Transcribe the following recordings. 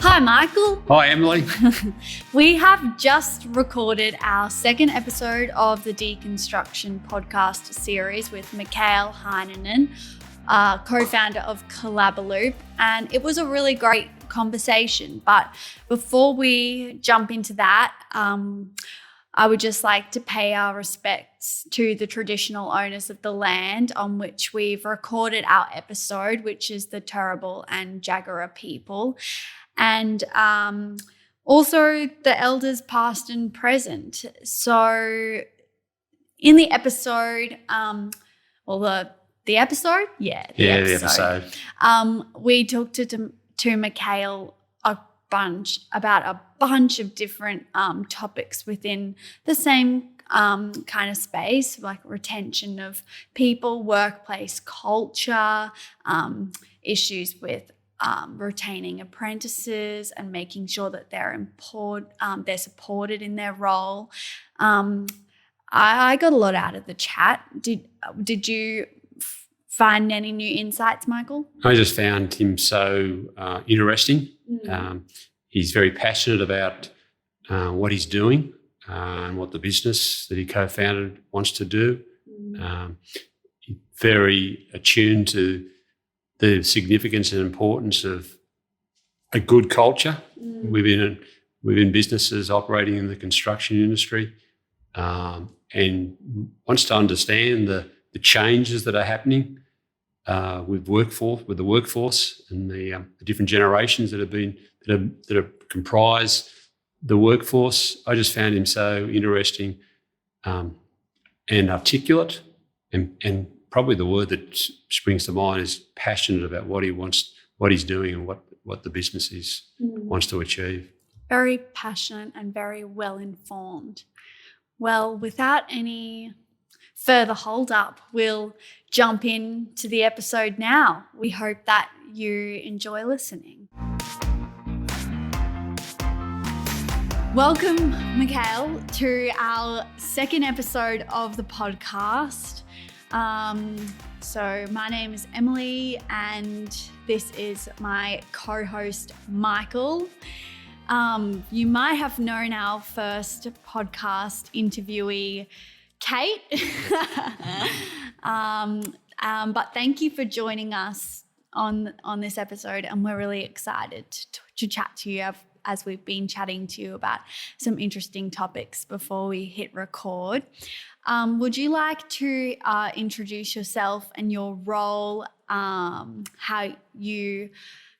Hi, Michael. Hi, Emily. We have just recorded our second episode of the Deconstruction podcast series with Mikael Heinonen, co-founder of Collabaloop, and it was a really great conversation. But before we jump into that, I would just like to pay our respects to the traditional owners of the land on which we've recorded our episode, which is the Turrbal and Jagera people, and also the elders past and present. So in the episode, the episode? Yeah, the episode. We talked to Mikael about a bunch of different topics within the same kind of space, like retention of people, workplace culture, issues with retaining apprentices and making sure that they're supported in their role. I got a lot out of the chat. Did you find any new insights, Michael? I just found him so interesting. He's very passionate about what he's doing and what the business that he co-founded wants to do. Very attuned to the significance and importance of a good culture within businesses operating in the construction industry, and wants to understand the changes that are happening with the workforce and the different generations that comprise the workforce. I just found him so interesting and articulate, and probably the word that springs to mind is passionate about what he wants, what he's doing, and what the business wants to achieve. Very passionate and very well informed. Well, without any further hold up, we'll jump into the episode now. We hope that you enjoy listening. Welcome, Mikael, to our second episode of the podcast. So my name is Emily and this is my co-host, Michael. You might have known our first podcast interviewee, Kate. But thank you for joining us on this episode, and we're really excited to chat to you as we've been chatting to you about some interesting topics before we hit record. Would you like to introduce yourself and your role, how you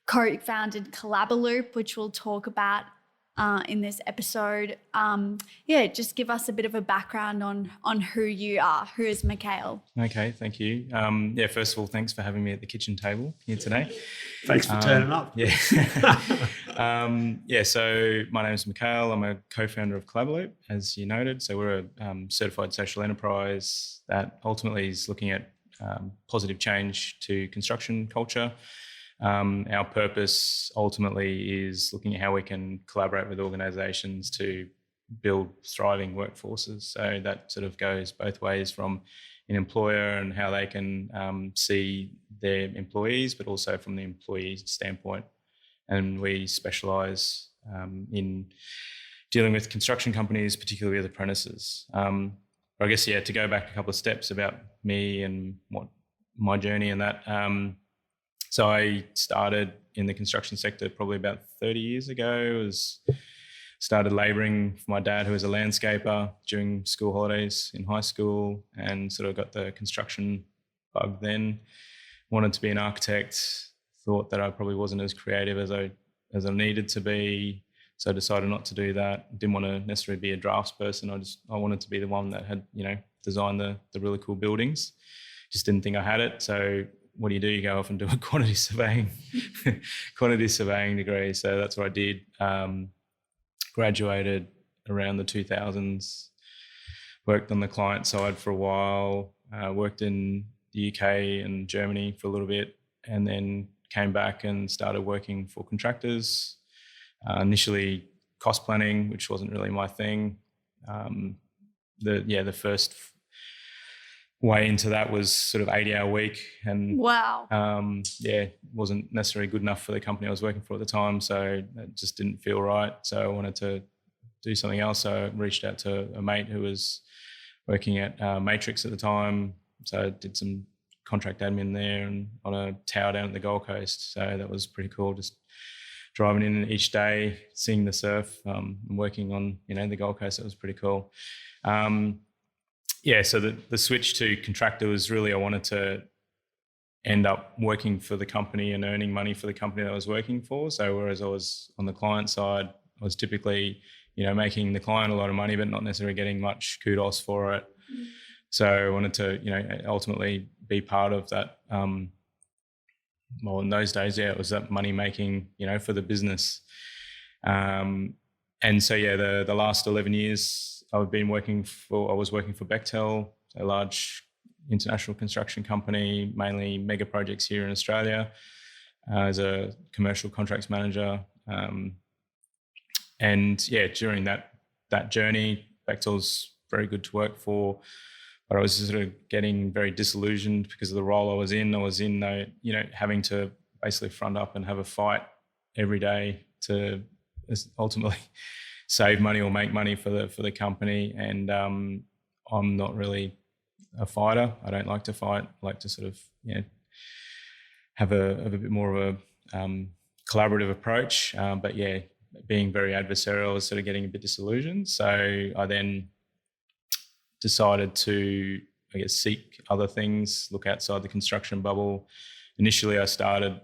co-founded Collabaloop, which we'll talk about in this episode? Just give us a bit of a background on who you are. Who is Mikael? Okay, thank you. First of all, thanks for having me at the kitchen table here today. Thanks for turning up. So my name is Mikael. I'm a co-founder of Collabaloop, as you noted. So we're a certified social enterprise that ultimately is looking at positive change to construction culture. Our purpose ultimately is looking at how we can collaborate with organisations to build thriving workforces. So that sort of goes both ways, from an employer and how they can see their employees, but also from the employee standpoint. And we specialise in dealing with construction companies, particularly with apprentices. I guess, to go back a couple of steps about me and what my journey in that. So I started in the construction sector probably about 30 years ago. Started labouring for my dad, who was a landscaper, during school holidays in high school, and sort of got the construction bug then. Wanted to be an architect, thought that I probably wasn't as creative as I needed to be, so I decided not to do that. Didn't want to necessarily be a drafts person. I wanted to be the one that had, designed the really cool buildings. Just didn't think I had it. So what do? You go off and do a quantity surveying degree. So that's what I did. Graduated around the 2000s, worked on the client side for a while, worked in the UK and Germany for a little bit, and then came back and started working for contractors. Initially cost planning, which wasn't really my thing. The first way into that was sort of 80-hour week, and wow. Wasn't necessarily good enough for the company I was working for at the time, so it just didn't feel right. So I wanted to do something else. So I reached out to a mate who was working at Matrix at the time. So I did some contract admin there and on a tower down at the Gold Coast. So that was pretty cool, just driving in each day, seeing the surf, and working on, the Gold Coast. That was pretty cool. So the switch to contractor was really, I wanted to end up working for the company and earning money for the company that I was working for. So whereas I was on the client side, I was typically, making the client a lot of money, but not necessarily getting much kudos for it. Mm. So I wanted to, ultimately be part of that. Well, in those days, it was that money making, for the business. And so, the last 11 years I was working for Bechtel, a large international construction company, mainly mega projects here in Australia, as a commercial contracts manager. During that journey, Bechtel's very good to work for, but I was sort of getting very disillusioned because of the role I was in. Having to basically front up and have a fight every day to ultimately save money or make money for the company. And I'm not really a fighter. I don't like to fight. I like to sort of have a bit more of a collaborative approach. Being very adversarial, I was sort of getting a bit disillusioned. So I then decided to, seek other things, look outside the construction bubble. Initially, I started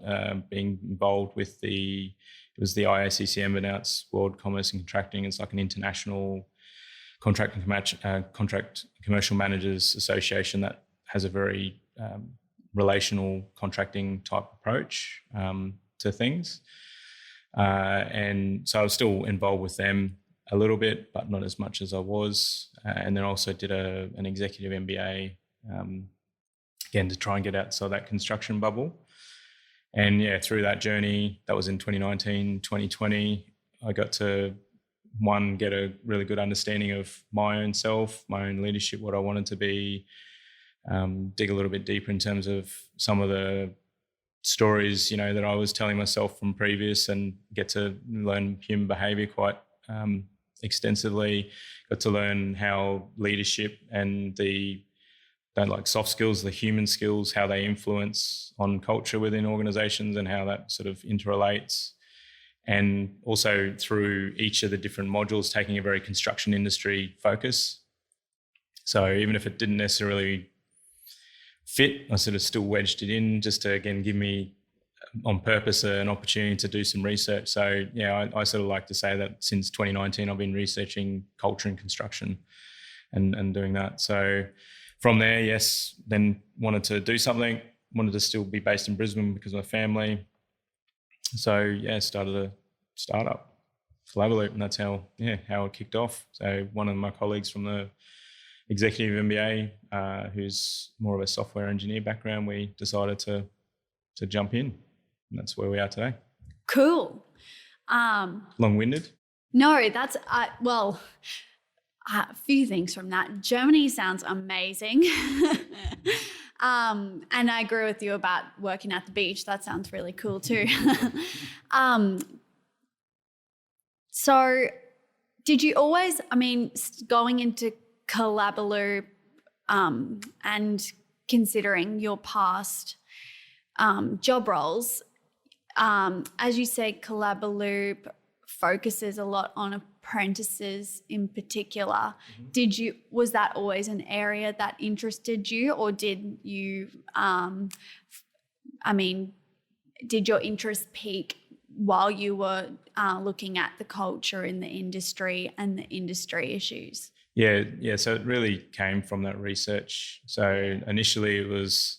being involved with the IACCM, but now it's World Commerce and Contracting. It's like an international contract commercial managers association that has a very relational contracting type approach to things. And so I was still involved with them a little bit, but not as much as I was. And then also did an executive MBA, again, to try and get outside that construction bubble. And through that journey, that was in 2019, 2020, I got to, get a really good understanding of my own self, my own leadership, what I wanted to be, dig a little bit deeper in terms of some of the stories, that I was telling myself from previous, and get to learn human behavior quite extensively. Got to learn how leadership and the soft skills, the human skills, how they influence on culture within organizations and how that sort of interrelates. And also through each of the different modules, taking a very construction industry focus. So even if it didn't necessarily fit, I sort of still wedged it in just to, again, give me on purpose an opportunity to do some research. So I sort of like to say that since 2019, I've been researching culture and construction and doing that. So from there, then wanted to do something, wanted to still be based in Brisbane because of my family. So started a startup, Collabaloop, and that's how it kicked off. So one of my colleagues from the executive MBA, who's more of a software engineer background, we decided to jump in, and that's where we are today. Cool. Long-winded? No, that's a few things from that. Germany sounds amazing. And I agree with you about working at the beach. That sounds really cool too. So did you always, going into Collabaloop and considering your past job roles, as you say, Collabaloop focuses a lot on apprentices in particular. Mm-hmm. Was that always an area that interested you, or did you, did your interest peak while you were looking at the culture in the industry and the industry issues? Yeah. So it really came from that research. So initially it was,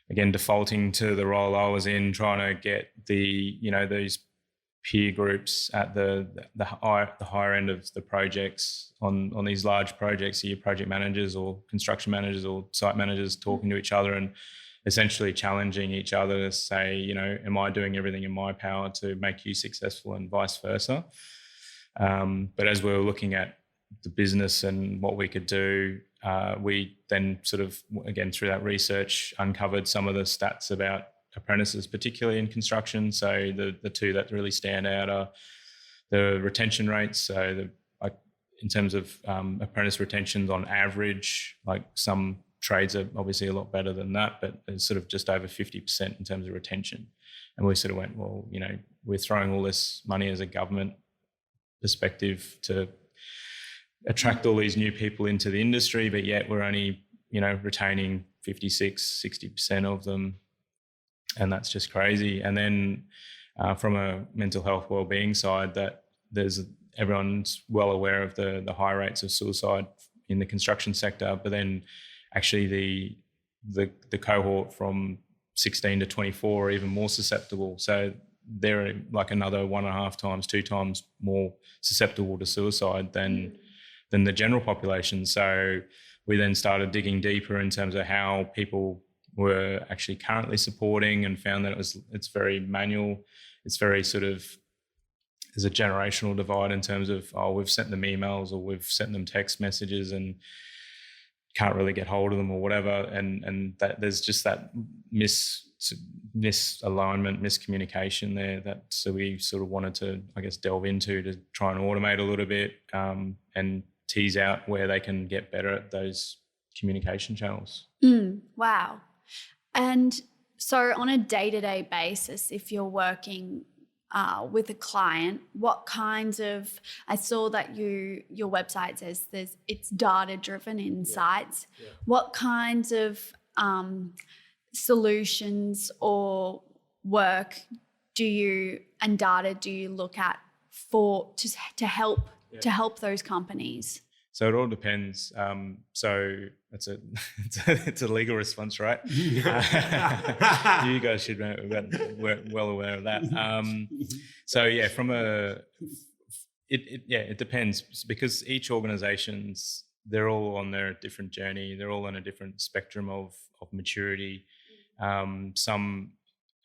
again, defaulting to the role I was in, trying to get these peer groups at the higher end of the projects on these large projects, your project managers or construction managers or site managers talking to each other and essentially challenging each other to say, am I doing everything in my power to make you successful, and vice versa. But as we were looking at the business and what we could do, we then sort of, again, through that research, uncovered some of the stats about apprentices, particularly in construction. So the two that really stand out are the retention rates. So in terms of apprentice retentions on average, like some trades are obviously a lot better than that, but it's sort of just over 50% in terms of retention. And we sort of went, well, we're throwing all this money as a government perspective to attract all these new people into the industry, but yet we're only, retaining 56-60% of them. And that's just crazy. And then from a mental health wellbeing side, that everyone's well aware of the high rates of suicide in the construction sector, but then actually the cohort from 16 to 24 are even more susceptible. So they're like another 1.5 times, 2 times more susceptible to suicide than the general population. So we then started digging deeper in terms of how people were actually currently supporting, and found that it's very manual. It's very sort of, there's a generational divide in terms of, we've sent them emails or we've sent them text messages and can't really get hold of them or whatever. And that there's just that misalignment, miscommunication there so we sort of wanted to, I guess, delve into to try and automate a little bit and tease out where they can get better at those communication channels. Wow. And so on a day-to-day basis, if you're working with a client, what kinds of, I saw that your website says it's data-driven insights. Yeah. What kinds of solutions or work and data do you look at to help those companies? So it all depends. So it's a legal response, right? You guys should we're well aware of that. So yeah, it depends, because each organisation's, they're all on their different journey. They're all on a different spectrum of maturity. Some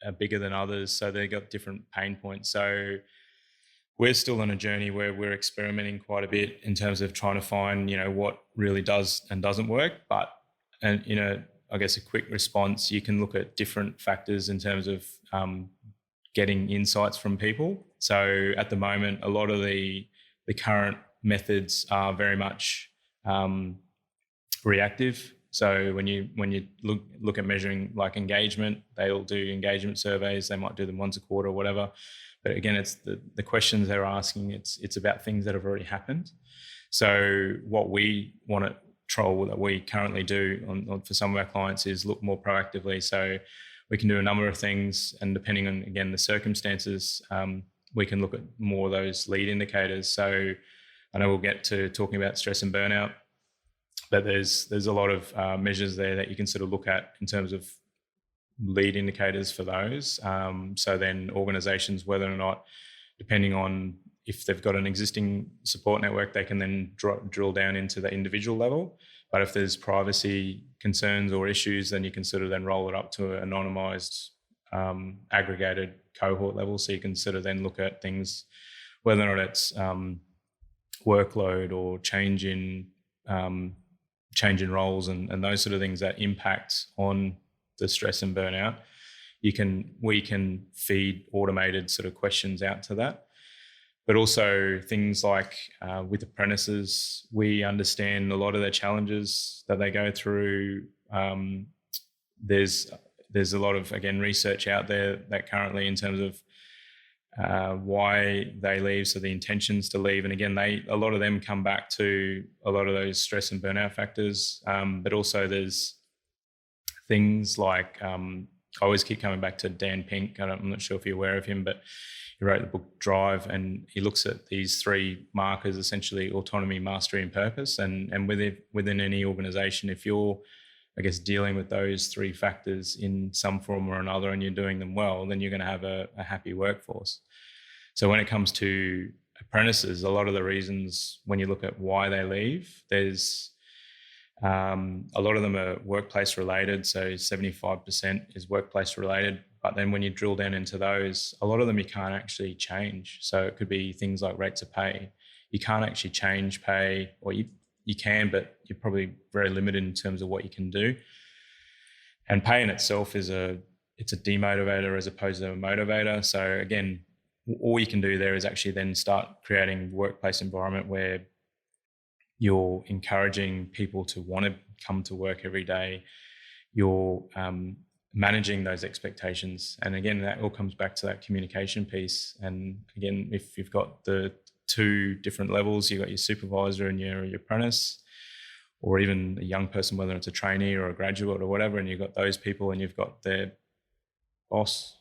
are bigger than others, so they've got different pain points. So we're still on a journey where we're experimenting quite a bit in terms of trying to find, what really does and doesn't work. But, I guess a quick response, you can look at different factors in terms of getting insights from people. So at the moment, a lot of the current methods are very much reactive. So when you look at measuring like engagement, they'll do engagement surveys. They might do them once a quarter or whatever. But again, it's the questions they're asking. It's about things that have already happened. So what we want to control that we currently do for some of our clients is look more proactively. So we can do a number of things, and depending on, again, the circumstances, we can look at more of those lead indicators. So I know we'll get to talking about stress and burnout, but there's a lot of measures there that you can sort of look at in terms of lead indicators for those. So then organisations, whether or not, depending on if they've got an existing support network, they can then drill down into the individual level. But if there's privacy concerns or issues, then you can sort of then roll it up to an anonymised, aggregated cohort level. So you can sort of then look at things, whether or not it's workload or change in roles and those sort of things that impact on the stress and burnout. We can feed automated sort of questions out to that. But also things like with apprentices, we understand a lot of their challenges that they go through. There's a lot of, again, research out there that currently in terms of why they leave, so the intentions to leave. And again, a lot of them come back to a lot of those stress and burnout factors. But also there's things like, I always keep coming back to Dan Pink. I'm not sure if you're aware of him, but he wrote the book Drive, and he looks at these 3 markers, essentially autonomy, mastery and purpose. And within any organisation, if you're, I guess, dealing with those 3 factors in some form or another and you're doing them well, then you're going to have a happy workforce. So when it comes to apprentices, a lot of the reasons when you look at why they leave, there's a lot of them are workplace related. So 75% is workplace related. But then when you drill down into those, a lot of them you can't actually change. So it could be things like rates of pay. You can't actually change pay, or you you can, but you're probably very limited in terms of what you can do. And pay in itself it's a demotivator as opposed to a motivator. So again, all you can do there is actually then start creating a workplace environment where you're encouraging people to want to come to work every day. You're managing those expectations. And again, that all comes back to that communication piece. And again, if you've got the two different levels, you've got your supervisor and your apprentice, or even a young person, whether it's a trainee or a graduate or whatever, and you've got those people and you've got their boss,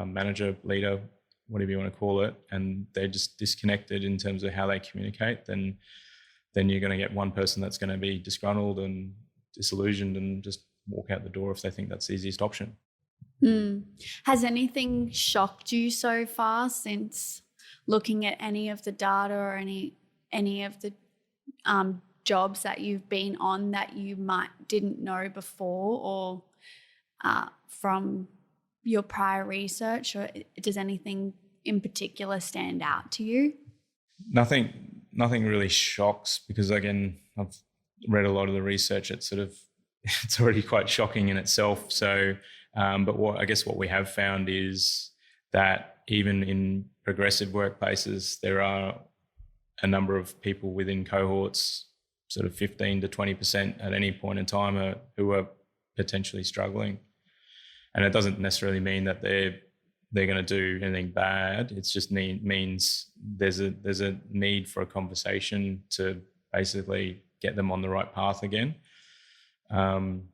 manager, leader, whatever you want to call it, and they're just disconnected in terms of how they communicate, then you're going to get one person that's going to be disgruntled and disillusioned and just walk out the door if they think that's the easiest option. Has anything shocked you so far since looking at any of the data or any of the jobs that you've been on that you didn't know before, or from your prior research, or does anything in particular stand out to you? Nothing really shocks, because again, I've read a lot of the research. It's already quite shocking in itself. So, but what we have found is that even in progressive workplaces, there are a number of people within cohorts, sort of 15 to 20% at any point in time, who are potentially struggling. And it doesn't necessarily mean that they're going to do anything bad. It's just means there's a need for a conversation to basically get them on the right path again. And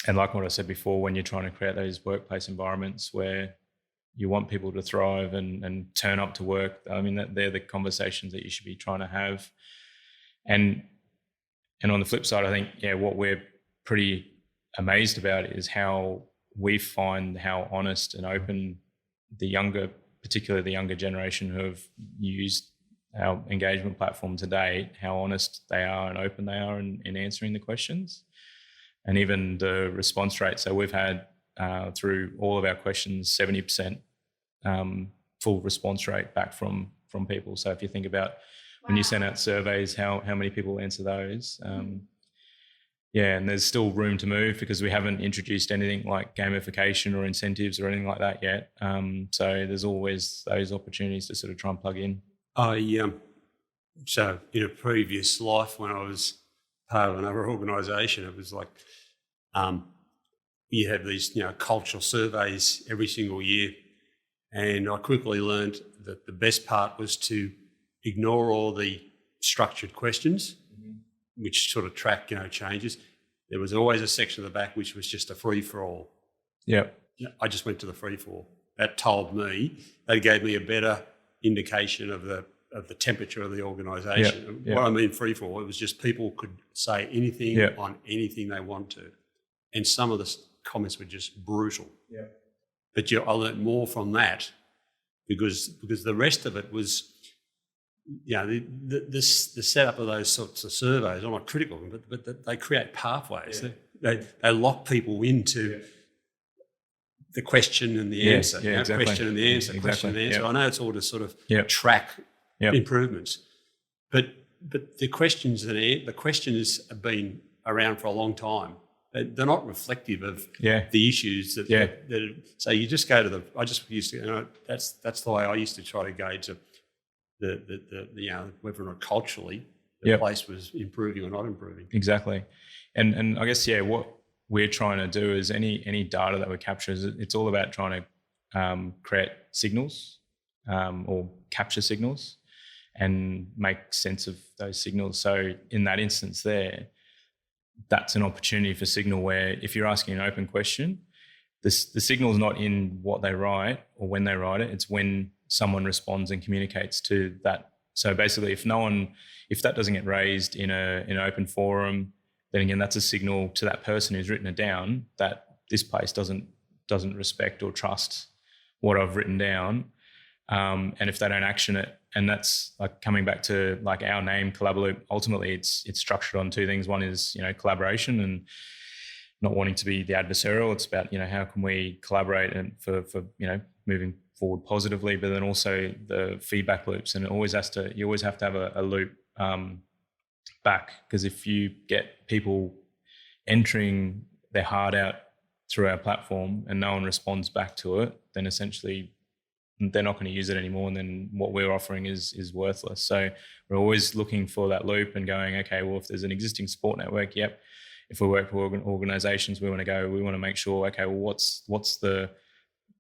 like what I said before, when you're trying to create those workplace environments where you want people to thrive and turn up to work, I mean, they're the conversations that you should be trying to have. And on the flip side, I think, what we're pretty amazed about is how we find how honest and open particularly the younger generation who have used our engagement platform to date, how honest they are and open they are in answering the questions. And even the response rate. So we've had through all of our questions, 70% full response rate back from people. So if you think about when you send out surveys, how many people answer those? And there's still room to move because we haven't introduced anything like gamification or incentives or anything like that yet. So there's always those opportunities to sort of try and plug in. So in a previous life, when I was part of another organisation, it was like you have these cultural surveys every single year, and I quickly learned that the best part was to ignore all the structured questions, which sort of track changes. There was always a section at the back which was just a free for all. I just went to the free for all. That gave me a better indication of the temperature of the organisation. What I mean free for all, it was just people could say anything on anything they want to, and some of the comments were just brutal. But I learnt more from that because the rest of it was, the setup of those sorts of surveys, I'm not critical of them, but they create pathways. They lock people into the question and the answer. Exactly. Question and the answer, question and the answer. I know it's all to sort of track improvements, but the questions have been around for a long time. They're not reflective of the issues that. So you just go to that's the way I used to try to gauge whether or not culturally the place was improving or not improving. Exactly, and I guess what we're trying to do is any data that we capture it's all about trying to create signals or capture signals and make sense of those signals. So in that instance there, that's an opportunity for signal where if you're asking an open question, the signal is not in what they write or when they write it, it's when someone responds and communicates to that. So basically if that doesn't get raised in an open forum, then again, that's a signal to that person who's written it down that this place doesn't respect or trust what I've written down. And if they don't action it, and that's like coming back to like our name, Collabaloop, ultimately it's structured on two things. One is, collaboration and not wanting to be the adversarial. It's about, how can we collaborate and for moving forward positively, but then also the feedback loops. And you always have to have a loop back, because if you get people entering their heart out through our platform and no one responds back to it, then essentially they're not going to use it anymore, and then what we're offering is worthless. So we're always looking for that loop and going, okay, well, if there's an existing support network, yep. If we work for organisations, we want to make sure, okay, well, what's the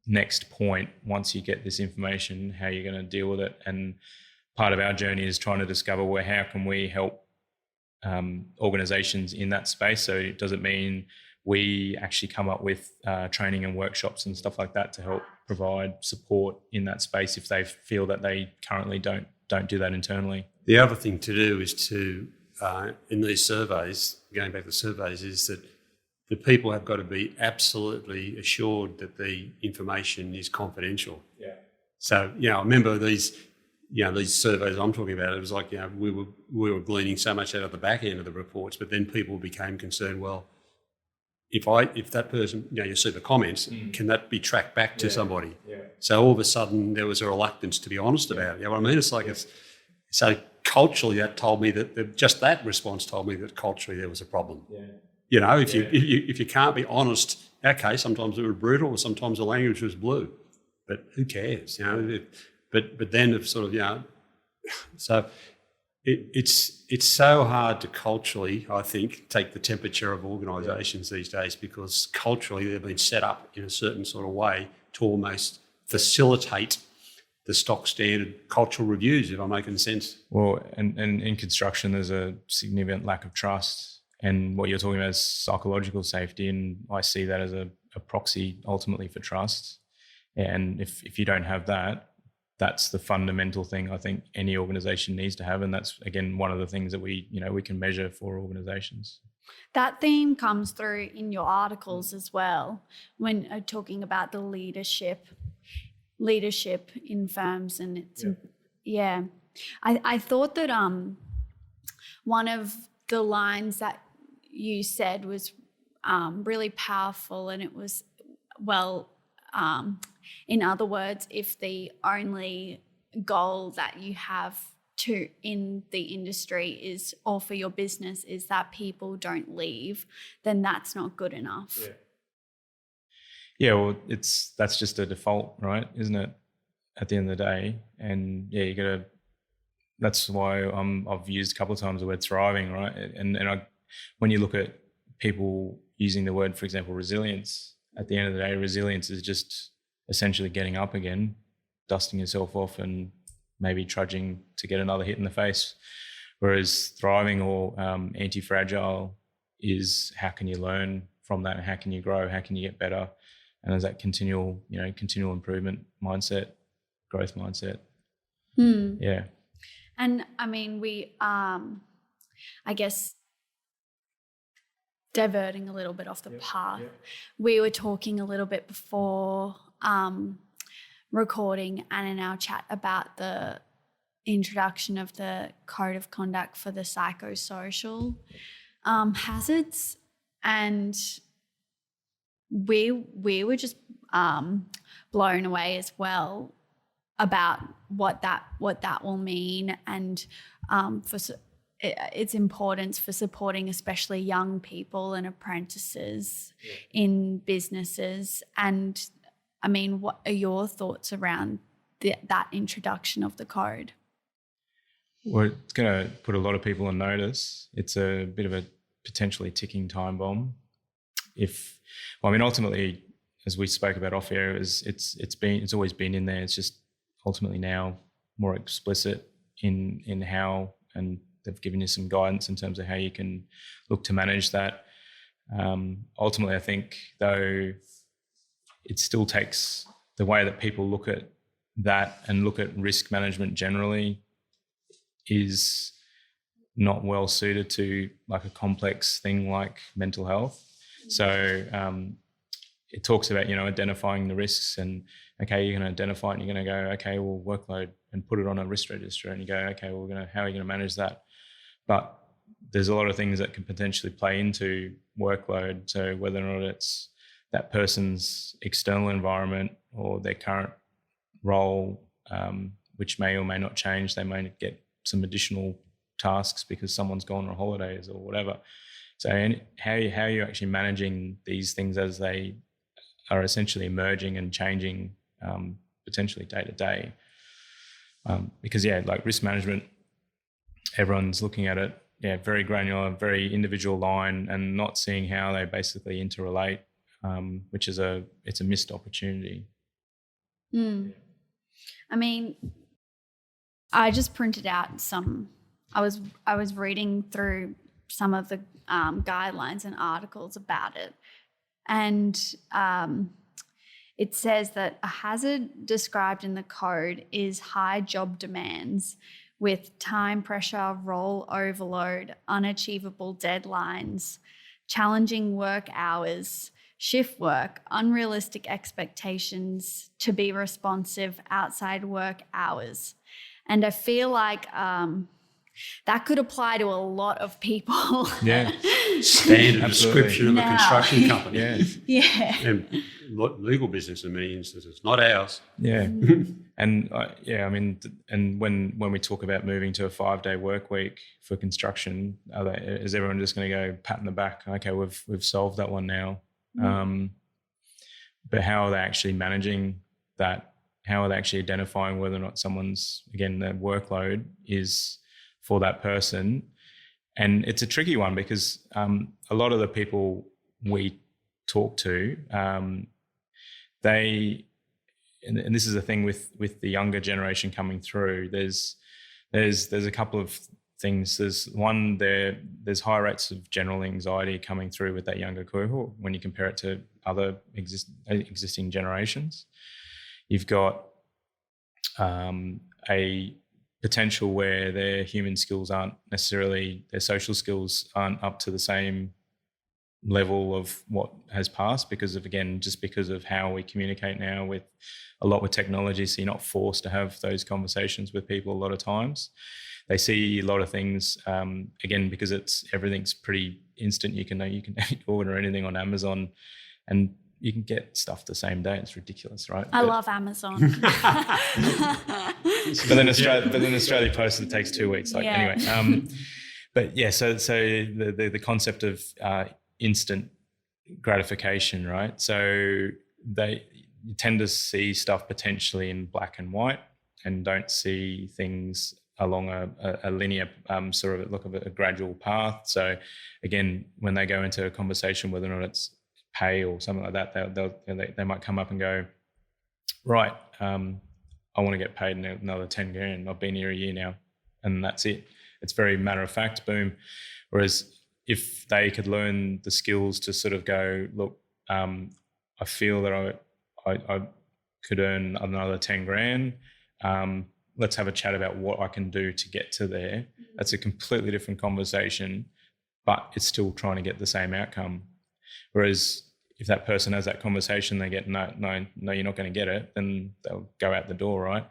next point once you get this information, how you're going to deal with it. And part of our journey is trying to discover how can we help organisations in that space. So does it mean we actually come up with training and workshops and stuff like that to help provide support in that space if they feel that they currently don't do that internally? The other thing to do is to, in these surveys, going back to surveys, is that the people have got to be absolutely assured that the information is confidential. Yeah. So, I remember these surveys I'm talking about, it was like, we were gleaning so much out of the back end of the reports, but then people became concerned, well, if that person, you see the comments, can that be tracked back to somebody? Yeah. So all of a sudden there was a reluctance to be honest about it. You know what I mean? It's like so culturally that told me just that response told me that culturally there was a problem. Yeah. If you can't be honest, okay, sometimes it was brutal, or sometimes the language was blue, but who cares? But then it's sort of so. It's so hard to culturally, I think, take the temperature of organisations these days, because culturally they've been set up in a certain sort of way to almost facilitate the stock standard cultural reviews, if I'm making sense. Well, and in construction there's a significant lack of trust, and what you're talking about is psychological safety, and I see that as a proxy ultimately for trust. And if you don't have that, that's the fundamental thing I think any organisation needs to have, and that's again one of the things that we can measure for organisations. That theme comes through in your articles as well when talking about the leadership in firms, and it's I thought that one of the lines that you said was really powerful, and it was in other words, if the only goal that you have in the industry is, or for your business, is that people don't leave, then that's not good enough. Yeah, well, that's just a default, right? Isn't it? At the end of the day, and you got to. That's why I've used a couple of times the word thriving, right? And when you look at people using the word, for example, resilience, at the end of the day, resilience is just essentially getting up again, dusting yourself off, and maybe trudging to get another hit in the face. Whereas thriving or anti-fragile is how can you learn from that, how can you grow, how can you get better, and there's that continual improvement mindset, growth mindset. Yeah. And I mean, we I guess diverting a little bit off the path, we were talking a little bit before recording and in our chat about the introduction of the code of conduct for the psychosocial hazards, and we were just blown away as well about what that will mean, and for its importance for supporting especially young people and apprentices in businesses. And I mean, what are your thoughts around that introduction of the code? Well, it's going to put a lot of people on notice. It's a bit of a potentially ticking time bomb. Ultimately, as we spoke about off air, it's always been in there. It's just ultimately now more explicit in how, and they've given you some guidance in terms of how you can look to manage that. Ultimately, I think though, it still takes the way that people look at that and look at risk management generally is not well suited to like a complex thing like mental health. So it talks about, identifying the risks, and okay, you're going to identify it and you're going to go, okay, well, workload, and put it on a risk register, and you go, okay, well, how are you going to manage that? But there's a lot of things that can potentially play into workload. So whether or not it's that person's external environment or their current role, which may or may not change, they may get some additional tasks because someone's gone on holidays or whatever. So how are you actually managing these things as they are essentially emerging and changing potentially day to day? Because like risk management, everyone's looking at it, very granular, very individual line, and not seeing how they basically interrelate, which is it's a missed opportunity. I mean, I just printed out I was reading through some of the guidelines and articles about it, and it says that a hazard described in the code is high job demands with time pressure, role overload, unachievable deadlines, challenging work hours, shift work, unrealistic expectations to be responsive outside work hours. And I feel like that could apply to a lot of people. Yeah. Standard description of a construction company. Yeah. And legal business in many instances, not ours. Yeah. And I mean, and when we talk about moving to a 5-day work week for construction, is everyone just going to go pat in the back? Okay, we've solved that one now. But how are they actually managing that? How are they actually identifying whether or not someone's, again, their workload is for that person? And it's a tricky one because a lot of the people we talk to, and this is the thing with the younger generation coming through, there's a couple of things. There's high rates of general anxiety coming through with that younger cohort when you compare it to other existing generations. You've got a potential where their human skills aren't necessarily, their social skills aren't up to the same level of what has passed because of how we communicate now with technology. So you're not forced to have those conversations with people a lot of times. They see a lot of things, again, because everything's pretty instant. You can order anything on Amazon and you can get stuff the same day. It's ridiculous, right? I love Amazon. but then Australia Post, it takes 2 weeks. Anyway. But yeah, so the concept of instant gratification, right? So you tend to see stuff potentially in black and white and don't see things along a linear sort of a gradual path. So again, when they go into a conversation, whether or not it's pay or something like that, they might come up and go, right, I want to get paid another 10 grand. I've been here a year now, and that's it. It's very matter of fact, boom. Whereas if they could learn the skills to sort of go, look, I feel that I could earn another 10 grand. Let's have a chat about what I can do to get to there. That's a completely different conversation, but it's still trying to get the same outcome. Whereas if that person has that conversation, they get, no, you're not going to get it, then they'll go out the door, right?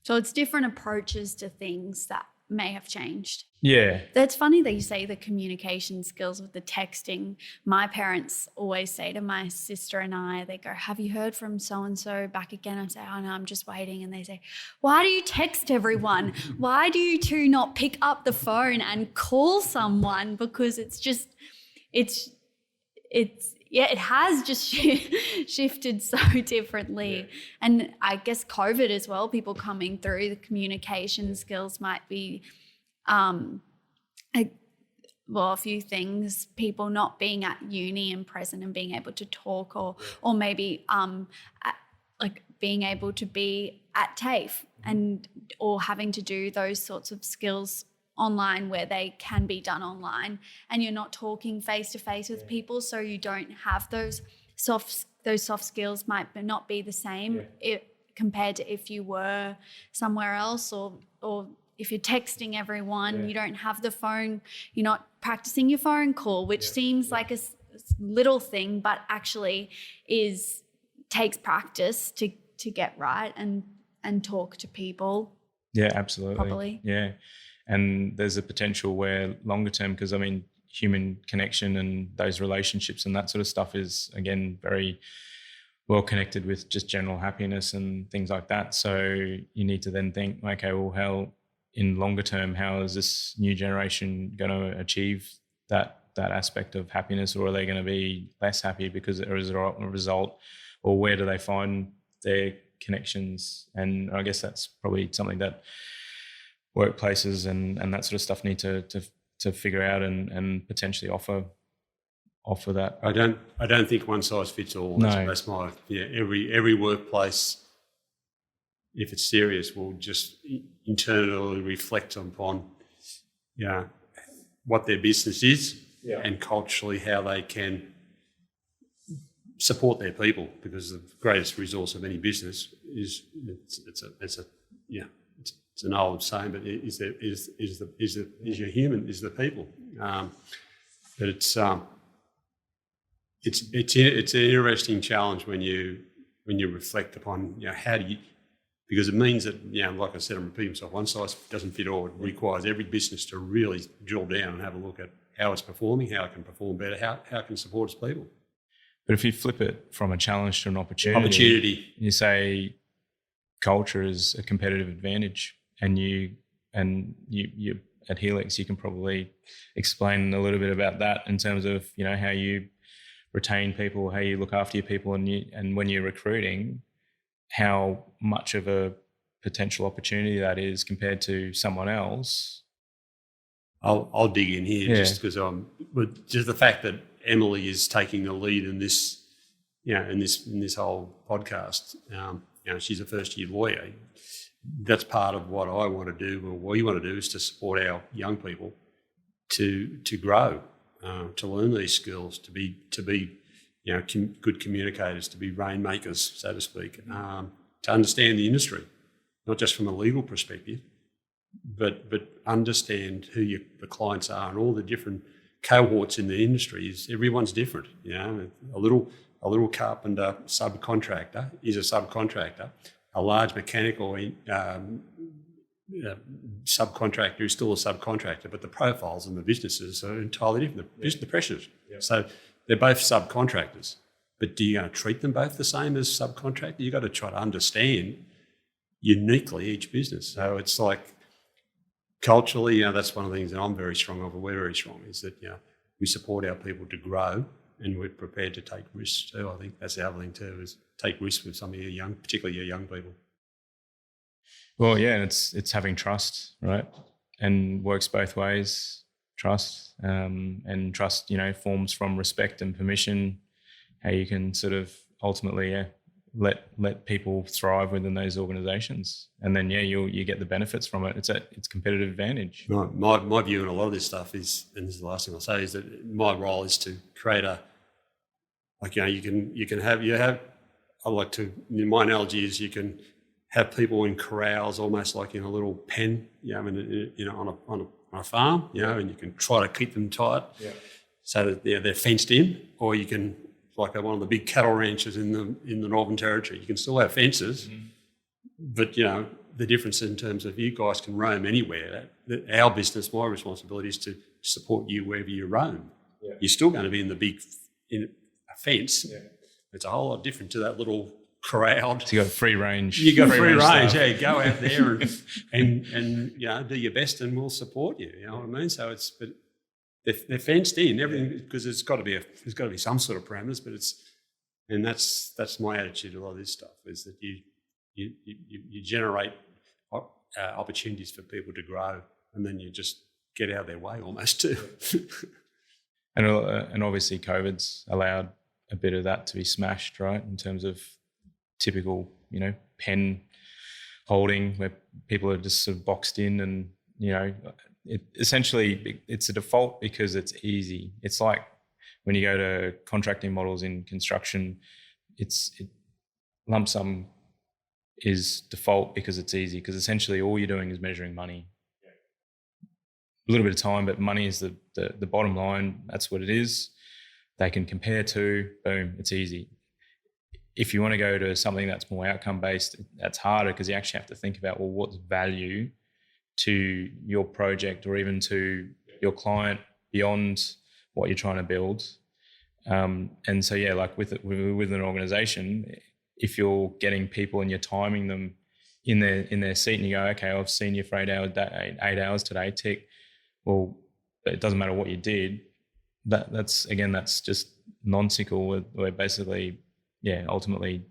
So it's different approaches to things that may have changed. Yeah. That's funny that you say the communication skills with the texting. My parents always say to my sister and I, they go, have you heard from so-and-so back again? I say, oh no, I'm just waiting. And they say, why do you text everyone? Why do you two not pick up the phone and call someone? Because it has just shifted so differently. Yeah. And I guess COVID as well, people coming through, the communication skills might be, a few things, people not being at uni and present and being able to talk or maybe being able to be at TAFE or having to do those sorts of skills online where they can be done online and you're not talking face to face with people, so you don't have those soft skills might not be the same compared to if you were somewhere else or if you're texting everyone, you don't have the phone, you're not practicing your phone call, which seems like a little thing, but actually takes practice to get right and talk to people. Yeah, absolutely. Properly. Yeah. And there's a potential where longer term, because I mean, human connection and those relationships and that sort of stuff is, again, very well connected with just general happiness and things like that. So you need to then think, okay, well, how in longer term, how is this new generation going to achieve that aspect of happiness, or are they going to be less happy because there is a result, or where do they find their connections? And I guess that's probably something that workplaces and that sort of stuff need to figure out and potentially offer that. I don't think one size fits all. No. That's my every workplace, if it's serious, will just internally reflect upon what their business is and culturally how they can support their people, because the greatest resource of any business is it's an old saying, but is your human, is the people. But it's an interesting challenge when you reflect upon how do you, because it means that like I said, I'm repeating myself, one size doesn't fit all. It requires every business to really drill down and have a look at how it's performing, how it can perform better, how it can support its people. But if you flip it from a challenge to an opportunity, you say culture is a competitive advantage, and you at Helix, you can probably explain a little bit about that in terms of how you retain people, how you look after your people, and when you're recruiting, how much of a potential opportunity that is compared to someone else. I'll dig in here just because just the fact that Emily is taking the lead in this, in this whole podcast. She's a first-year lawyer. That's part of what I want to do, or what we want to do, is to support our young people to grow, to learn these skills, to be good communicators, to be rainmakers, so to speak, to understand the industry, not just from a legal perspective, but understand who the clients are, and all the different cohorts in the industry. Everyone's different. A little carpenter subcontractor is a subcontractor. A large mechanical subcontractor is still a subcontractor, but the profiles and the businesses are entirely different. The pressures. Yeah. So they're both subcontractors, but do you treat them both the same as subcontractor? You've got to try to understand uniquely each business. So it's like culturally, that's one of the things that I'm very strong over. We're very strong, is that we support our people to grow, and we're prepared to take risks too. I think that's the other thing too, is take risks with some of your young, particularly your young people. Well, yeah, and it's having trust, right? And works both ways. Trust, and trust, forms from respect and permission. How you can sort of ultimately let people thrive within those organisations, and then you get the benefits from it. It's competitive advantage. My view on a lot of this stuff is, and this is the last thing I'll say, is that my role is to create my analogy is you can have people in corrals, almost like in a little pen, on a farm, and you can try to keep them tight, so that they're fenced in, or you can, like one of the big cattle ranches in the Northern Territory, you can still have fences, but the difference in terms of you guys can roam anywhere. Our business, my responsibility is to support you wherever you roam. Yeah. You're still going to be in a fence. Yeah. It's a whole lot different to that little corral. So you got free range. You got free range. Yeah, go out there and do your best, and we'll support you. You know what I mean? So but they're fenced in, everything, because there's got to be some sort of parameters. But that's my attitude to a lot of this stuff, is that you generate opportunities for people to grow, and then you just get out of their way almost too. And obviously COVID's allowed a bit of that to be smashed, right? In terms of typical, pen holding, where people are just sort of boxed in, and essentially it's a default because it's easy. It's like when you go to contracting models in construction, lump sum is default because it's easy, because essentially all you're doing is measuring money. A little bit of time, but money is the bottom line. That's what it is. They can compare to, boom, it's easy. If you want to go to something that's more outcome-based, that's harder, because you actually have to think about, well, what's value to your project or even to your client beyond what you're trying to build. And so, yeah, like with an organisation, if you're getting people and you're timing them in their seat, and you go, okay, I've seen you for 8 hours today, tick. Well, it doesn't matter what you did. That's just nonsensical. Where basically, yeah, ultimately,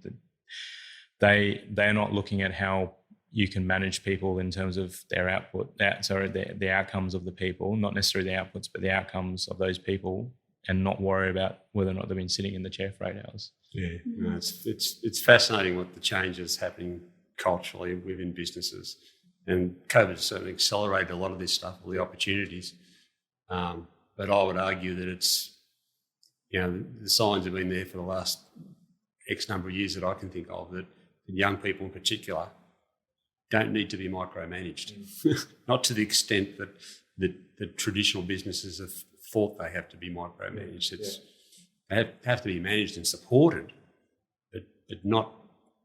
they're not looking at how you can manage people in terms of their output. The outcomes of the people, not necessarily the outputs, but the outcomes of those people, and not worry about whether or not they've been sitting in the chair for 8 hours. Yeah, no, it's fascinating what the changes happening culturally within businesses, and COVID certainly accelerated a lot of this stuff, all the opportunities. But I would argue that it's, the signs have been there for the last X number of years that I can think of, that young people in particular don't need to be micromanaged, not to the extent that the traditional businesses have thought they have to be micromanaged. They have to be managed and supported, but not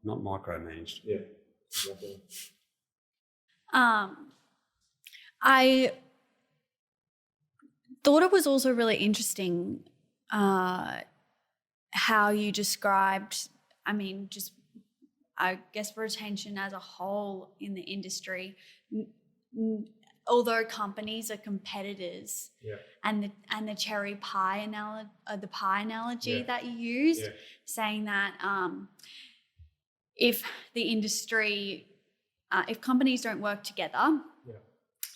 micromanaged. Yeah, exactly. I thought it was also really interesting how you described, I guess retention as a whole in the industry. Although companies are competitors, and the cherry pie analogy that you used, saying that if the industry, if companies don't work together,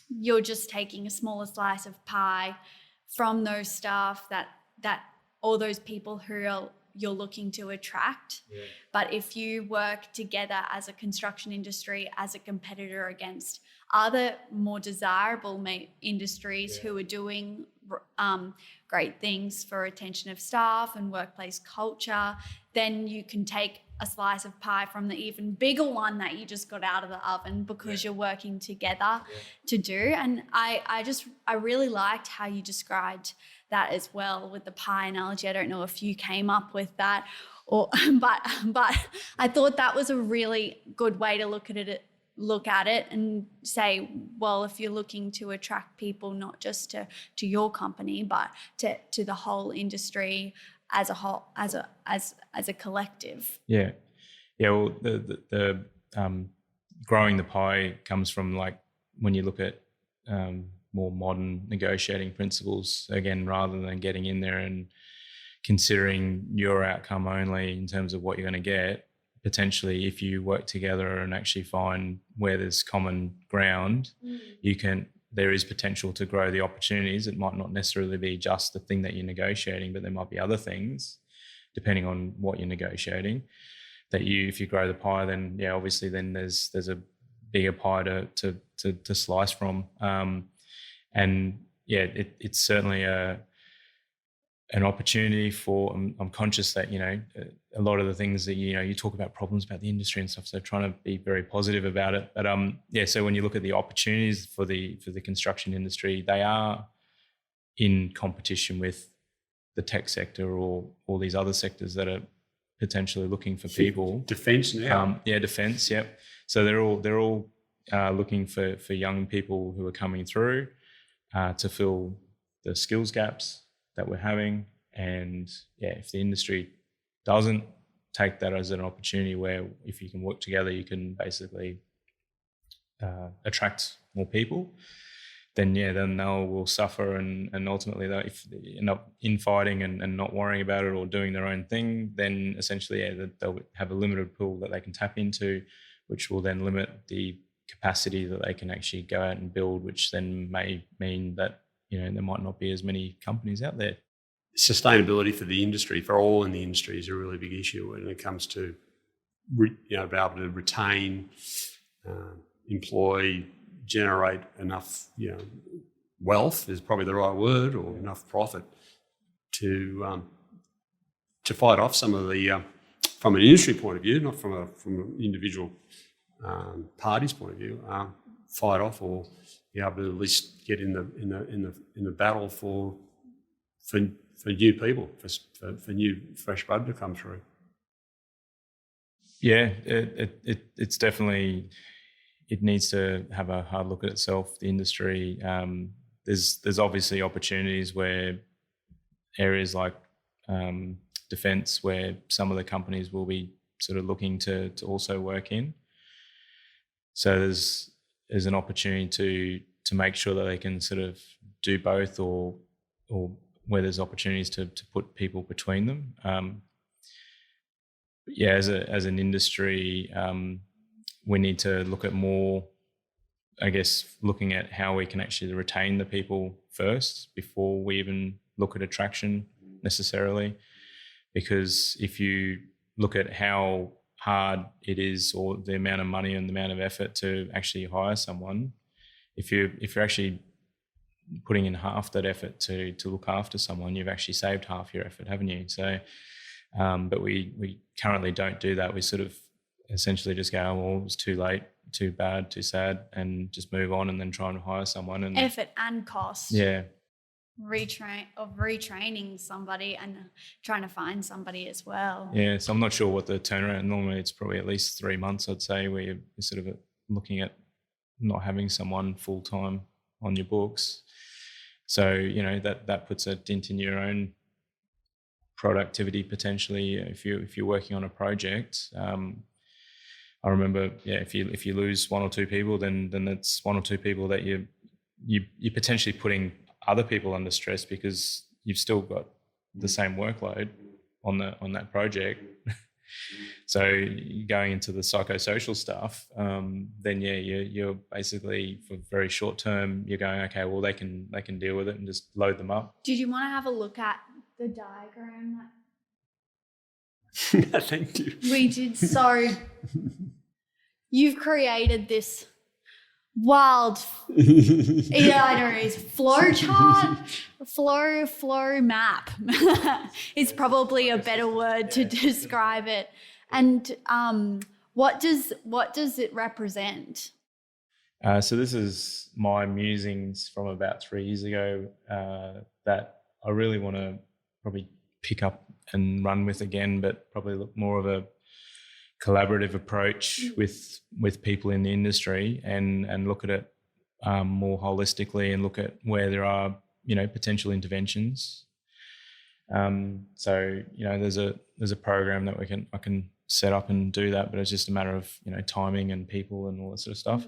you're just taking a smaller slice of pie from those staff that all those people who you're looking to attract. But if you work together as a construction industry, as a competitor against other more desirable industries who are doing great things for retention of staff and workplace culture, then you can take a slice of pie from the even bigger one that you just got out of the oven because you're working together to do. And I really liked how you described that as well with the pie analogy. I don't know if you came up with that, but I thought that was a really good way to look at it and say, well, if you're looking to attract people not just to your company but to the whole industry as a whole, as a collective. Yeah. Well, the growing the pie comes from, like, when you look at more modern negotiating principles, again, rather than getting in there and considering your outcome only in terms of what you're going to get. Potentially, if you work together and actually find where there's common ground, there is potential to grow the opportunities. It might not necessarily be just the thing that you're negotiating, but there might be other things, depending on what you're negotiating, that if you grow the pie, then obviously then there's a bigger pie to slice from. It's certainly an opportunity for. I'm conscious that a lot of the things that you talk about, problems about the industry and stuff, so trying to be very positive about it. But so when you look at the opportunities for the construction industry, they are in competition with the tech sector or all these other sectors that are potentially looking for people. Defence now. Defence. Yep. So they're all looking for young people who are coming through to fill the skills gaps that we're having. And if the industry doesn't take that as an opportunity where if you can work together, you can basically attract more people, then they will suffer, and ultimately if they end up infighting and not worrying about it or doing their own thing, then essentially they'll have a limited pool that they can tap into, which will then limit the capacity that they can actually go out and build, which then may mean that there might not be as many companies out there. Sustainability for the industry, for all in the industry, is a really big issue when it comes to be able to retain, employ, generate enough wealth is probably the right word, or enough profit to fight off some of the from an industry point of view, not from an individual party's point of view, fight off or be able to at least get in the battle for new people, for new fresh blood to come through. Yeah, it's definitely, it needs to have a hard look at itself, the industry. There's obviously opportunities where areas like defence, where some of the companies will be sort of looking to also work in. So there's an opportunity to make sure that they can sort of do both, or where there's opportunities to put people between them. As an industry, we need to look at more, I guess, looking at how we can actually retain the people first before we even look at attraction necessarily. Because if you look at how hard it is, or the amount of money and the amount of effort to actually hire someone, if you're actually putting in half that effort to look after someone, you've actually saved half your effort, haven't you? So, but we currently don't do that. We sort of essentially just go, well, it was too late, too bad, too sad, and just move on, and then try and hire someone. And effort and cost. Yeah. Retraining somebody and trying to find somebody as well. Yeah, so I'm not sure what the turnaround. Normally, it's probably at least 3 months, I'd say, where you're sort of looking at not having someone full time on your books. So that puts a dent in your own productivity potentially if you're working on a project. I remember, if you lose one or two people, then that's one or two people that you're potentially putting other people under stress, because you've still got the same workload on that project. So going into the psychosocial stuff, then you're basically, for very short term, you're going, okay, well, they can deal with it and just load them up. Did you want to have a look at the diagram? Thank you. We did. So you've created this wild, flow chart, flow map is probably a better word to describe it. And what does it represent? So this is my musings from about 3 years ago that I really want to probably pick up and run with again, but probably look more of a collaborative approach with people in the industry, and look at it more holistically, and look at where there are potential interventions. So there's a program that I can set up and do that, but it's just a matter of timing and people and all that sort of stuff.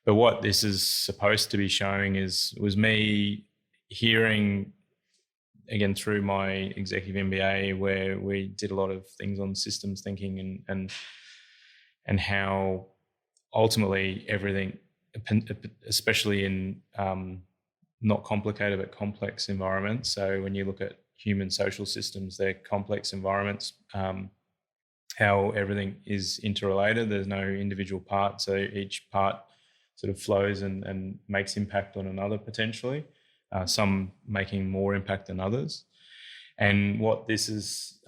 But what this is supposed to be showing was me hearing, again, through my executive MBA, where we did a lot of things on systems thinking and how ultimately everything, especially in not complicated but complex environments. So when you look at human social systems, they're complex environments, how everything is interrelated. There's no individual part, so each part sort of flows and makes impact on another potentially. Some making more impact than others. And what this is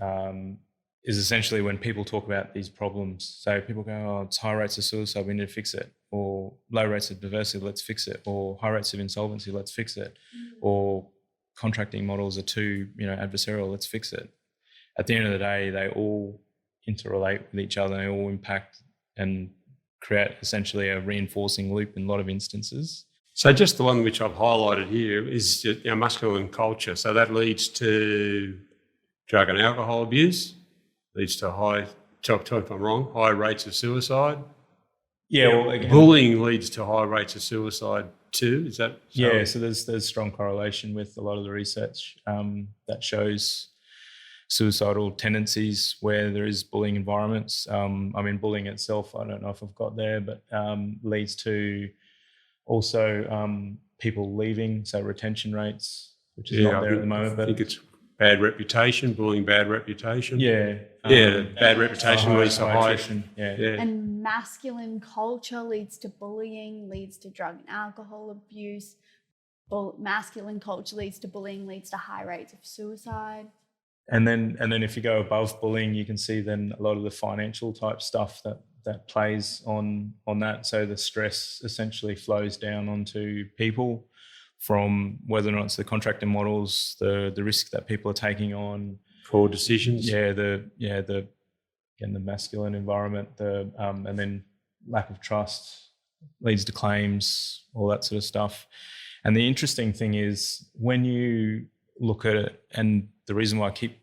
essentially when people talk about these problems. So people go, oh, it's high rates of suicide, we need to fix it. Or low rates of diversity, let's fix it. Or high rates of insolvency, let's fix it. Or contracting models are too adversarial, let's fix it. At the end of the day, they all interrelate with each other. They all impact and create essentially a reinforcing loop in a lot of instances. So just the one which I've highlighted here is masculine culture. So that leads to drug and alcohol abuse, leads to high rates of suicide. Yeah, well, again, bullying leads to high rates of suicide too. Is that so? Yeah, so there's strong correlation with a lot of the research that shows suicidal tendencies where there is bullying environments. Bullying itself, I don't know if I've got there, but leads to also people leaving, so retention rates, which is not there at the moment. But I think it's bad reputation, bullying, bad reputation. Yeah. Bad reputation leads to high attrition. Yeah. And masculine culture leads to bullying, leads to drug and alcohol abuse. Masculine culture leads to bullying, leads to high rates of suicide. And then if you go above bullying, you can see then a lot of the financial type stuff that plays on that. So the stress essentially flows down onto people, from whether or not it's the contracting models, the risk that people are taking on, poor decisions. The masculine environment, and then lack of trust leads to claims, all that sort of stuff. And the interesting thing is when you look at it, and the reason why I keep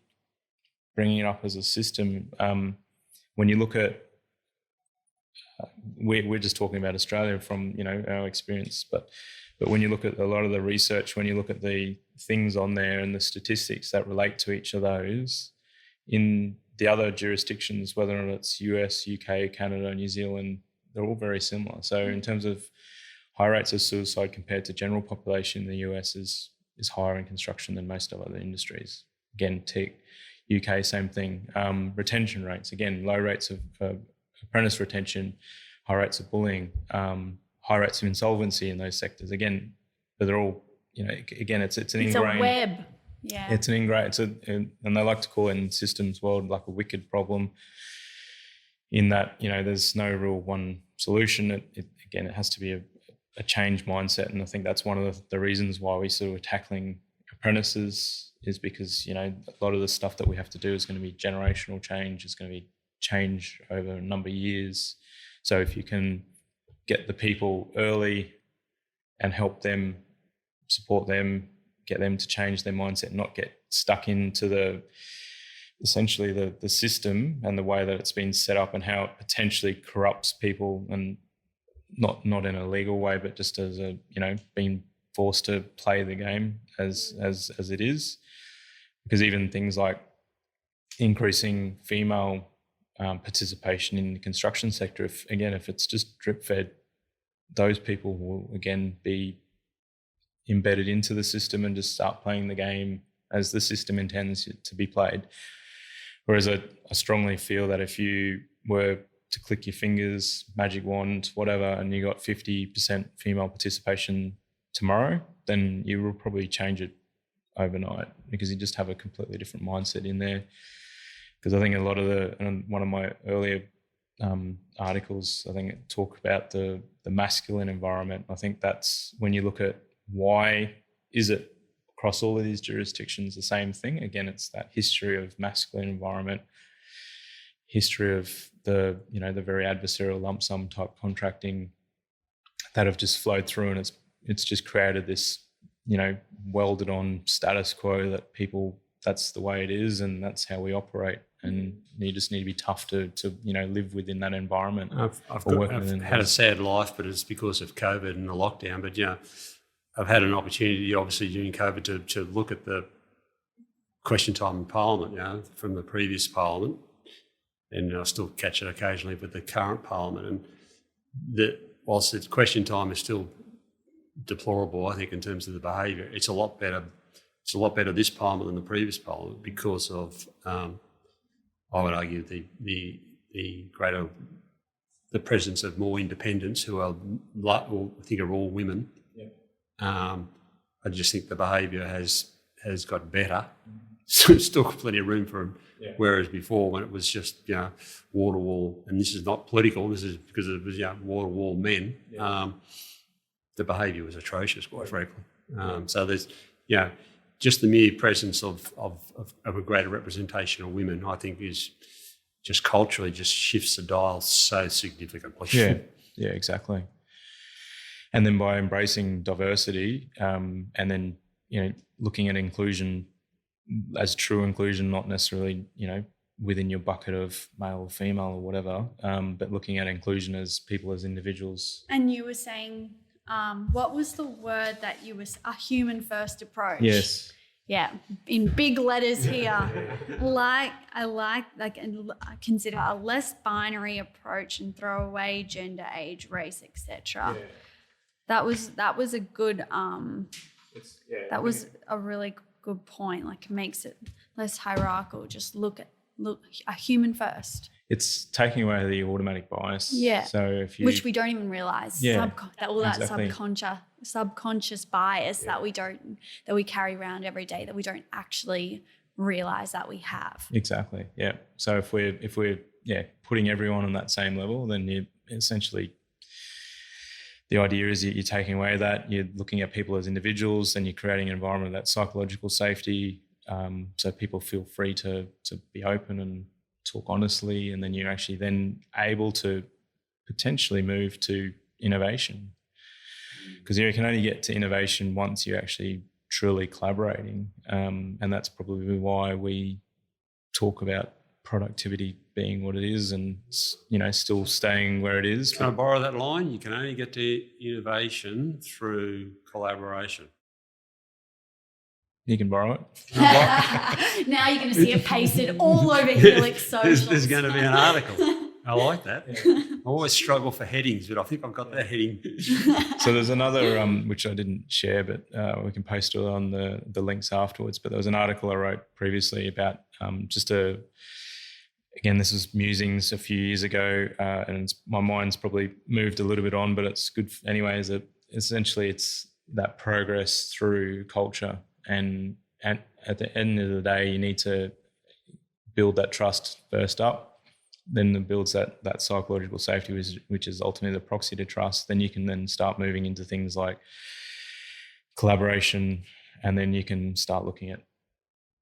bringing it up as a system. When you look at, we're just talking about Australia from our experience, but when you look at a lot of the research, when you look at the things on there and the statistics that relate to each of those in the other jurisdictions, whether or not it's US, UK, Canada, New Zealand, they're all very similar. So in terms of high rates of suicide compared to general population, the US is higher in construction than most of other industries. Again, tech, UK, same thing. Retention rates, again, low rates of apprentice retention, high rates of bullying, high rates of insolvency in those sectors. Again, but they're all, again, it's an ingrained... It's a web. Yeah. It's an ingrained, and they like to call it in systems world like a wicked problem, in that, there's no real one solution. It has to be a change mindset. And I think that's one of the reasons why we sort of are tackling apprentices, is because, a lot of the stuff that we have to do is going to be generational change. It's going to be change over a number of years. So if you can get the people early and help them, support them, get them to change their mindset, not get stuck into essentially the system and the way that it's been set up and how it potentially corrupts people, and not in a legal way, but just as being forced to play the game as it is. Because even things like increasing female participation in the construction sector, if it's just drip fed, those people will again be embedded into the system and just start playing the game as the system intends it to be played. Whereas I strongly feel that if you were to click your fingers, magic wand, whatever, and you got 50% female participation tomorrow, then you will probably change it overnight, because you just have a completely different mindset in there. Because I think a lot of one of my earlier articles, I think it talked about the masculine environment. I think that's when you look at why is it across all of these jurisdictions the same thing. Again, it's that history of masculine environment, history of the very adversarial lump sum type contracting that have just flowed through, and it's just created this welded on status quo that people, that's the way it is and that's how we operate. And you just need to be tough to live within that environment. I've had a sad life, but it's because of COVID and the lockdown. But I've had an opportunity, obviously during COVID, to look at the question time in Parliament, from the previous Parliament, and I still catch it occasionally with the current Parliament. And whilst the question time is still deplorable, I think, in terms of the behaviour, it's a lot better. It's a lot better this Parliament than the previous Parliament because of, I would argue, the presence of more independents who are, I think, are all women. I just think the behaviour has got better. So still got plenty of room for them. Whereas before, when it was just wall to wall, and this is not political, this is because it was wall to wall men. The behaviour was atrocious, quite frankly. So there's just the mere presence of a greater representation of women, I think, is just culturally just shifts the dial so significantly. Yeah, exactly. And then by embracing diversity, and then looking at inclusion as true inclusion, not necessarily within your bucket of male or female or whatever, but looking at inclusion as people, as individuals. And you were saying, what was the word that you was a human first approach? Yes. Yeah, in big letters here. I consider a less binary approach and throw away gender, age, race, etc. Yeah. That was a good that was a really good point. Like, it makes it less hierarchical. Just look a human first. It's taking away the automatic bias. Yeah. So which we don't even realise. Yeah. That subconscious bias that we carry around every day, that we don't actually realise that we have. Exactly. Yeah. So if we're putting everyone on that same level, then you essentially, the idea is that you're taking away that, you're looking at people as individuals, and you're creating an environment of that psychological safety, so people feel free to be open and talk honestly, and then you're actually then able to potentially move to innovation. Because you can only get to innovation once you're actually truly collaborating, and that's probably why we talk about productivity being what it is and, still staying where it is. Can I borrow that line? You can only get to innovation through collaboration. You can borrow it. Now you're going to see it pasted all over Helix socials. There's going to be an article. I like that. I always struggle for headings, but I think I've got that heading. So there's another, which I didn't share, but we can post it on the links afterwards. But there was an article I wrote previously about again, this was musings a few years ago, and my mind's probably moved a little bit on, but it's good anyway. Essentially, it's that progress through culture. And at the end of the day, you need to build that trust first up. Then it builds that psychological safety, which is ultimately the proxy to trust. Then you can then start moving into things like collaboration, and then you can start looking at,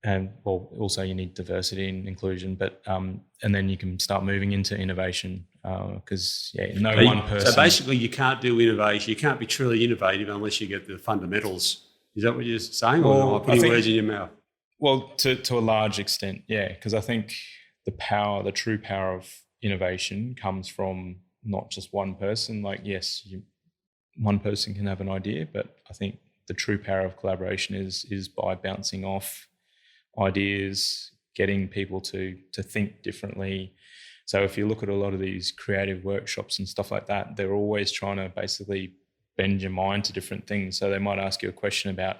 and also you need diversity and inclusion, but and then you can start moving into innovation because one person. So basically, you can't do innovation. You can't be truly innovative unless you get the fundamentals. Is that what you're saying, or am I putting words in your mouth? Well, to a large extent, yeah, because I think the true power of innovation comes from not just one person. Like, yes, one person can have an idea, but I think the true power of collaboration is by bouncing off ideas, getting people to think differently. So if you look at a lot of these creative workshops and stuff like that, they're always trying to basically bend your mind to different things. So they might ask you a question about,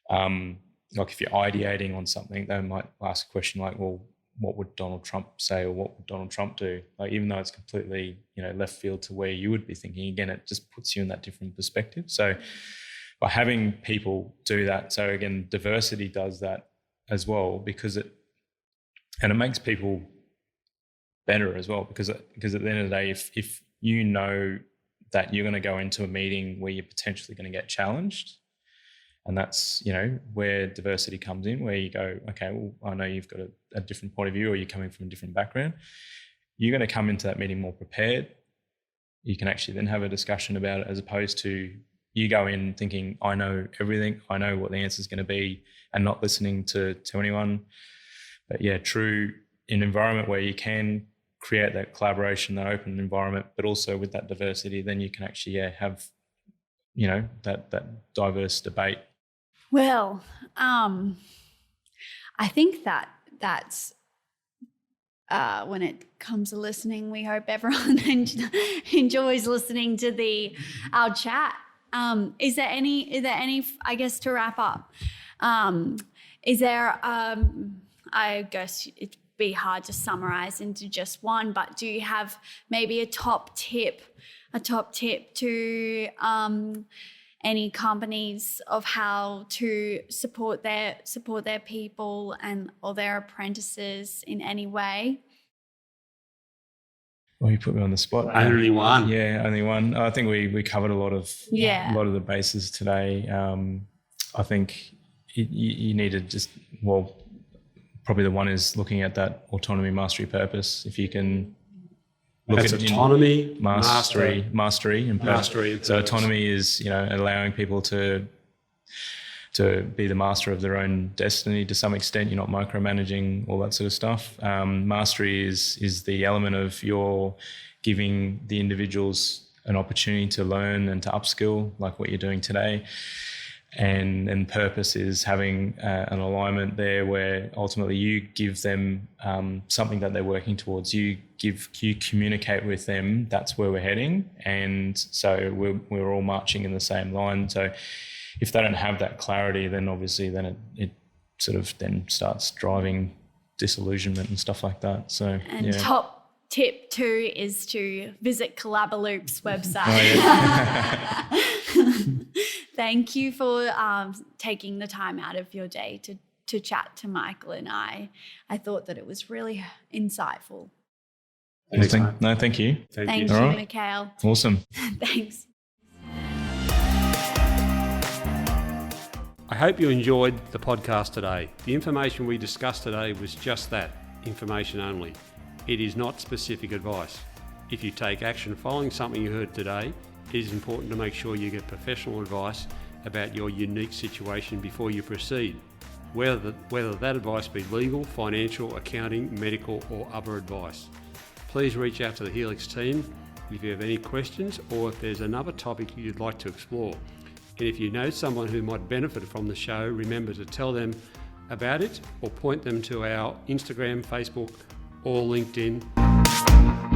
like if you're ideating on something, they might ask a question like, well, what would Donald Trump say, or what would Donald Trump do? Like, even though it's completely, left field to where you would be thinking, again, it just puts you in that different perspective. So by having people do that, so again, diversity does that as well, because it makes people better as well, because at the end of the day, if you know that you're going to go into a meeting where you're potentially going to get challenged, and that's where diversity comes in, where you go, okay, well, I know you've got a different point of view, or you're coming from a different background. You're going to come into that meeting more prepared. You can actually then have a discussion about it, as opposed to you go in thinking, I know everything, I know what the answer is going to be, and not listening to anyone. But yeah, true, in an environment where you can create that collaboration, that open environment, but also with that diversity, then you can actually have that diverse debate. Well, I think that's when it comes to listening, we hope everyone enjoys listening to our chat. Is there any, I guess, to wrap up, is there, I guess it'd be hard to summarize into just one, but do you have maybe a top tip to any companies of how to support their people or their apprentices in any way? Well, you put me on the spot. Only one. Yeah, only one. I think we covered a lot of the bases today. I think you need to just, probably the one is looking at that autonomy, mastery, purpose. If you can look at autonomy, mastery, and purpose. Mastery. So autonomy is allowing people to be the master of their own destiny to some extent. You're not micromanaging, all that sort of stuff. Mastery is the element of you're giving the individuals an opportunity to learn and to upskill, like what you're doing today. And purpose is having an alignment there where ultimately you give them something that they're working towards. You communicate with them, that's where we're heading. And so we're all marching in the same line. So if they don't have that clarity, then obviously then it sort of then starts driving disillusionment and stuff like that. So top tip 2 is to visit Collabaloop's website. Oh, yeah. Thank you for taking the time out of your day to chat to Michael and I. I thought that it was really insightful. Thank you. Thank you, right. Mikael. Awesome. Thanks. I hope you enjoyed the podcast today. The information we discussed today was just that, information only. It is not specific advice. If you take action following something you heard today, it is important to make sure you get professional advice about your unique situation before you proceed. whether that advice be legal, financial, accounting, medical or other advice. Please reach out to the Helix team if you have any questions or if there's another topic you'd like to explore. And if you know someone who might benefit from the show, remember to tell them about it or point them to our Instagram, Facebook or LinkedIn.